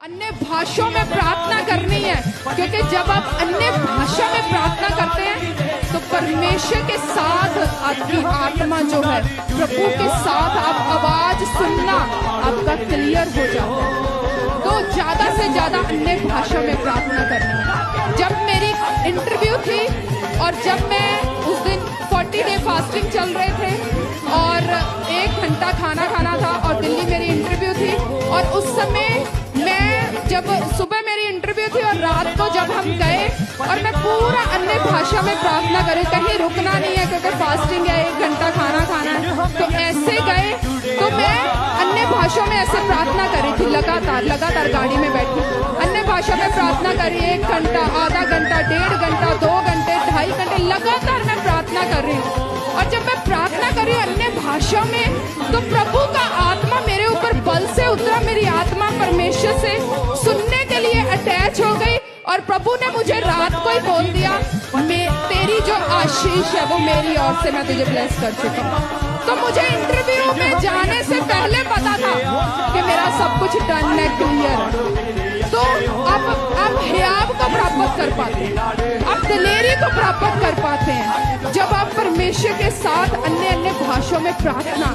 अन्य भाषाओं में प्रार्थना करनी है, क्योंकि जब आप अन्य भाषा में प्रार्थना करते हैं तो परमेश्वर के साथ आपकी आत्मा जो है, प्रभु के साथ आप आवाज सुनना आपका क्लियर हो जाता है। तो ज्यादा से ज्यादा अन्य भाषा में प्रार्थना करनी है। जब मेरी इंटरव्यू थी और जब मैं उस दिन 40 डे फास्टिंग चल रहे थे और 1 घंटा खाना खाना था और दिल्ली मेरी इंटरव्यू थी, और उस समय मैं जब सुबह मेरी इंटरव्यू थी और रात को जब हम गए और मैं पूरा अन्य भाषा में प्रार्थना करी, कहीं रुकना नहीं है क्योंकि फास्टिंग है, 1 घंटा खाना खाना है, तो ऐसे गए तो मैं अन्य भाषा में ऐसे प्रार्थना करी थी। लगातार गाड़ी में बैठी अन्य भाषा में प्रार्थना करी, 1 घंटा, आधा घंटा, 1.5 घंटा, 2 घंटे, 2.5 घंटे लगातार मैं प्रार्थना कर रही हूँ। और जब मैं प्रार्थना कर रही अन्य भाषा में तो प्रभु का आत्मा मेरे ऊपर बल से उतरा, मेरी आत्मा परमेश्वर से सुनने के लिए अटैच हो गई और प्रभु ने मुझे रात को ही बोल दिया, तेरी जो आशीष है वो मेरी ओर से मैं तुझे ब्लेस कर चुका हूँ। तो मुझे इंटरव्यू में जाने से पहले पता था कि मेरा सब कुछ डन है, क्लियर है। तो अब आप हियाव को प्राप्त कर पाते हैं, आप दिलेरी को प्राप्त कर पाते हैं जब आप परमेश्वर के साथ अन्य भाषाओं में प्रार्थना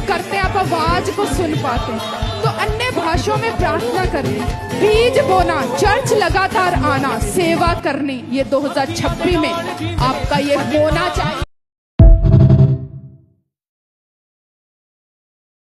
करते हैं, आप आवाज को सुन पाते हैं। तो अन्य भाषाओं में प्रार्थना करनी, बीज बोना, चर्च लगातार आना, सेवा करनी, ये 2026 में आपका ये बोना चाहिए।